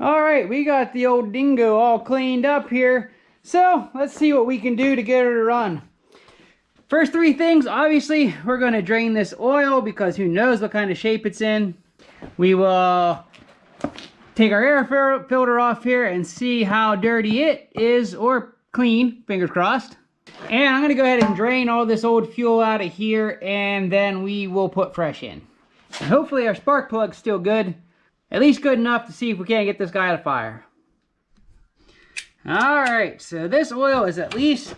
All right, we got the old Dingo all cleaned up here. So let's see what we can do to get her to run. First three things, obviously, we're going to drain this oil because who knows what kind of shape it's in. We will take our air filter off here and see how dirty it is, or clean, fingers crossed. And I'm going to go ahead and drain all this old fuel out of here, and then we will put fresh in. And hopefully our spark plug's still good. At least good enough to see if we can't get this guy to fire. Alright, so this oil is at least,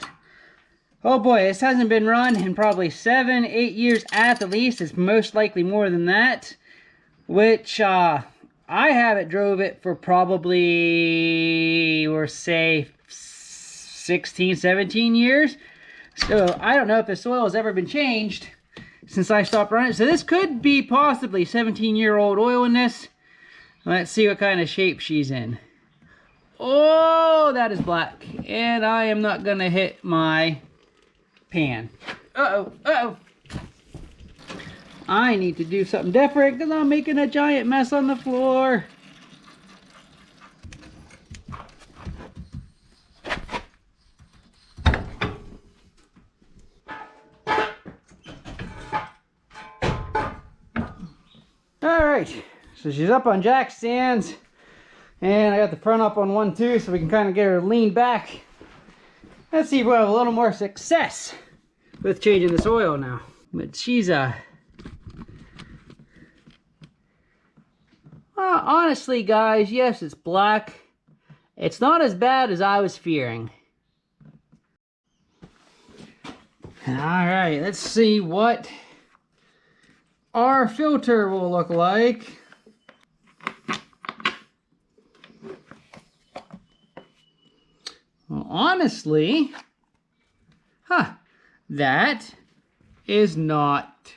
oh boy, this hasn't been run in probably 7-8 years at the least. It's most likely more than that. Which, I haven't drove it for probably, or say, 16-17 years. So I don't know if this oil has ever been changed since I stopped running it. So this could be possibly 17-year-old oil in this. Let's see what kind of shape she's in. Oh, that is black. And I am not going to hit my pan. Uh-oh, uh-oh. I need to do something different because I'm making a giant mess on the floor. Alright, so she's up on jack stands. And I got the front up on one too, so we can kind of get her leaned back. Let's see if we'll have a little more success with changing this oil now. But she's honestly guys, yes, it's black. It's not as bad as I was fearing. Alright, let's see what our filter will look like. Well, honestly, that is not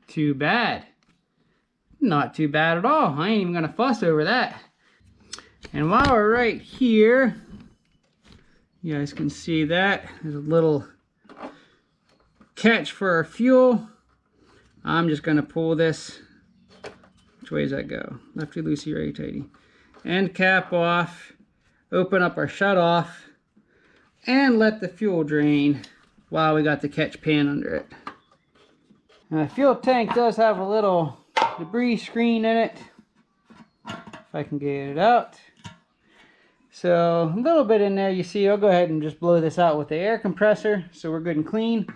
too bad. Not too bad at all. I ain't even gonna fuss over that. And while we're right here, you guys can see that. There's a little catch for our fuel. I'm just gonna pull this. Which way does that go? Lefty loosey, righty tighty. End cap off. Open up our shut off. And let the fuel drain while we got the catch pan under it. Now, the fuel tank does have a little debris screen in it. If I can get it out. So a little bit in there, you see. I'll go ahead and just blow this out with the air compressor so we're good and clean.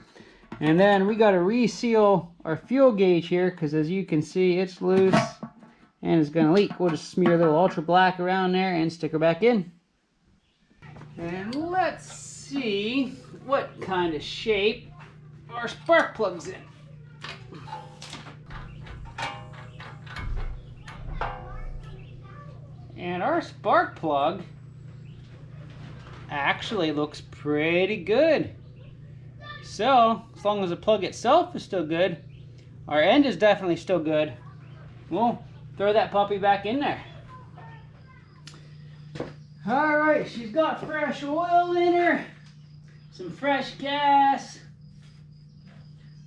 And then we got to reseal our fuel gauge here because as you can see, it's loose and it's going to leak. We'll just smear a little ultra black around there and stick her back in. And let's see what kind of shape our spark plug's in. And our spark plug actually looks pretty good. So, as long as the plug itself is still good, our end is definitely still good. We'll throw that puppy back in there. Alright, she's got fresh oil in her, some fresh gas,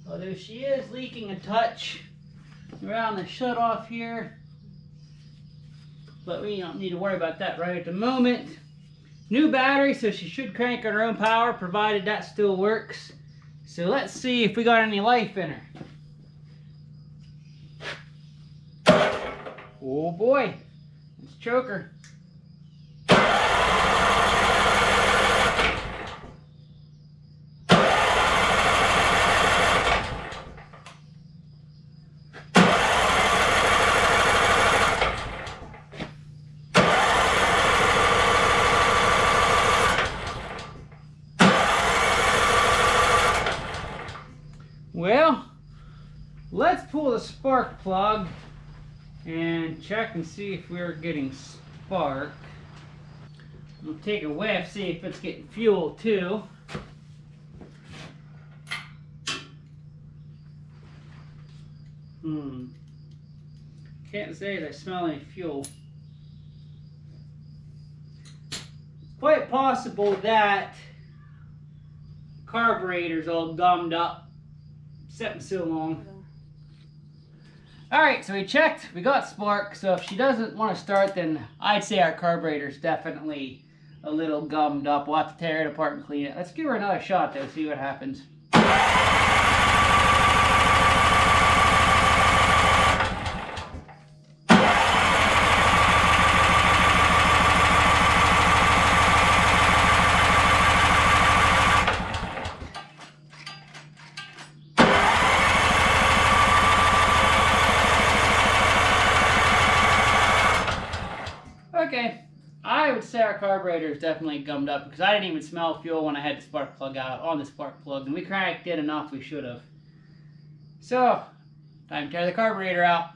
although she is leaking a touch around the shut-off here, but we don't need to worry about that right at the moment. New battery, so she should crank on her own power, provided that still works. So let's see if we got any life in her. Oh boy, let's choke her. Well, let's pull the spark plug and check and see if we're getting spark. We'll take a whiff, see if it's getting fuel too. Can't say that I smell any fuel. Quite possible that carburetor's all gummed up. Setting so long. Alright, so we checked, we got spark, so if she doesn't want to start, then I'd say our carburetor's definitely a little gummed up. We'll have to tear it apart and clean it. Let's give her another shot though, see what happens. Okay, I would say our carburetor is definitely gummed up because I didn't even smell fuel when I had the spark plug out on the spark plug, and we cranked it enough we should have. So, time to tear the carburetor out,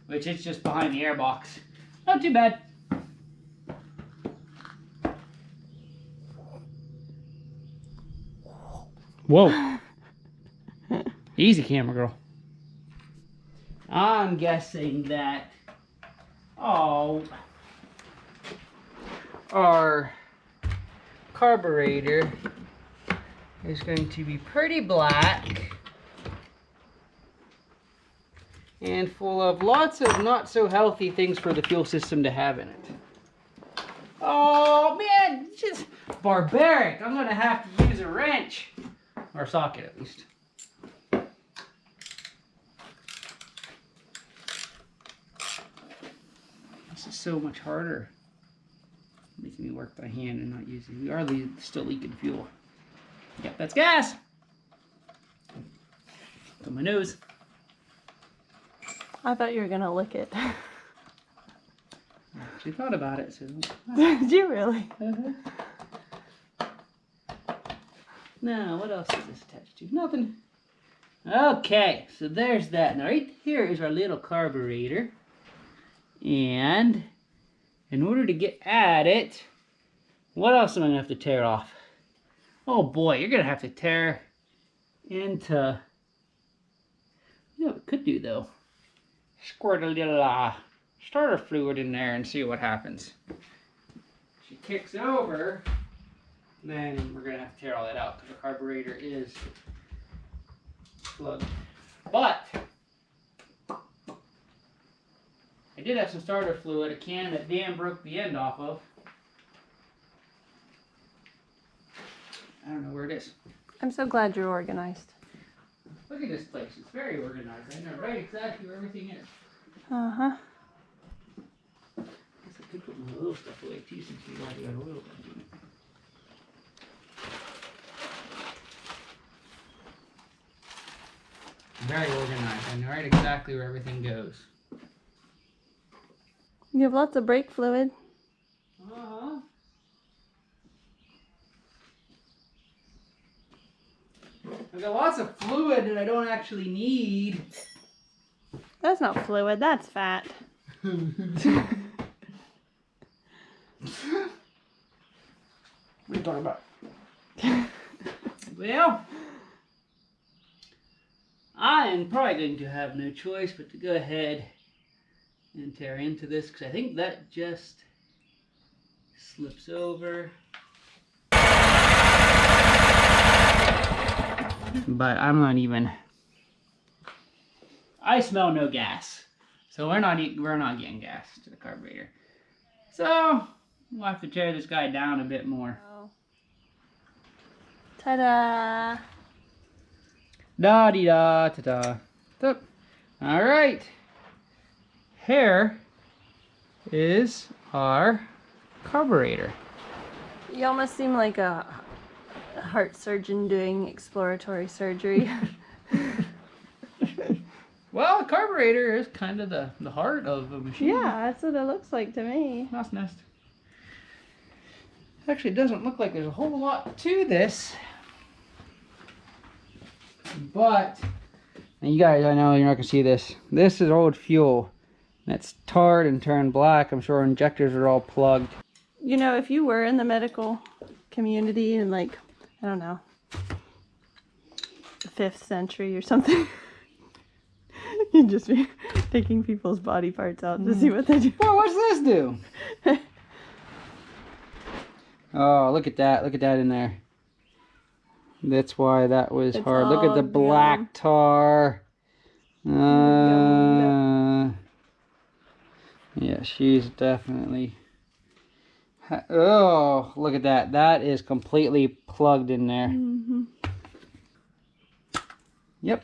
which is just behind the airbox. Not too bad. Whoa. Easy, camera girl. I'm guessing that, our carburetor is going to be pretty black and full of lots of not so healthy things for the fuel system to have in it. Oh man, it's just barbaric. I'm gonna have to use a wrench, or a socket at least. This is so much harder. Making me work by hand and not using. We are still leaking fuel. Yep, that's gas. On my nose. I thought you were gonna lick it. I actually thought about it. So. Did you really? Now, what else is this attached to? Nothing. Okay, so there's that. Now, right here is our little carburetor. And in order to get at it, what else am I going to have to tear off? Oh boy, you're going to have to tear into... You know what we could do though? Squirt a little starter fluid in there and see what happens. If she kicks over, then we're going to have to tear all that out because the carburetor is plugged. But I did have some starter fluid, a can that Dan broke the end off of. I don't know where it is. I'm so glad you're organized. Look at this place. It's very organized. I know right exactly where everything is. Uh-huh. I guess I could put my little stuff away too since we already got oil in it. Very organized. I know right exactly where everything goes. You have lots of brake fluid. Uh-huh. I've got lots of fluid that I don't actually need. That's not fluid, that's fat. What are you talking about? Well, I am probably going to have no choice but to go ahead and tear into this because I think that just slips over. But I'm not even. I smell no gas, so we're not getting gas to the carburetor. So we'll have to tear this guy down a bit more. Oh. Ta-da! Da dee da ta da. All right. Here is our carburetor. You almost seem like a heart surgeon doing exploratory surgery. Well, a carburetor is kind of the heart of a machine. Yeah, that's what it looks like to me. Mouse nest. Actually, it doesn't look like there's a whole lot to this. But, and you guys, I know you're not going to see this. This is old fuel. That's tarred and turned black. I'm sure injectors are all plugged. You know, if you were in the medical community in like, I don't know, the 5th century or something, you'd just be taking people's body parts out to see what they do. Well, what's this do? Oh, look at that. Look at that in there. That's why that was hard. Look at the black tar. Yeah, she's definitely... Oh, look at that. That is completely plugged in there. Mm-hmm. Yep.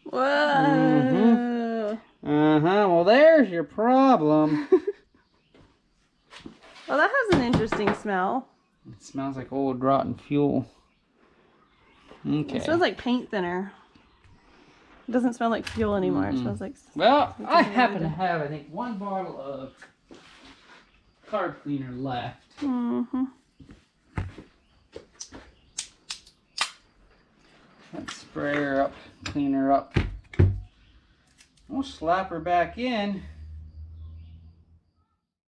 Whoa. Well, there's your problem. Well, that has an interesting smell. It smells like old rotten fuel. Okay. It smells like paint thinner. It doesn't smell like fuel anymore. It smells like... Well, I happen to have, I think, 1 bottle of carb cleaner left. Mm-hmm. Let's spray her up, clean her up. We'll slap her back in.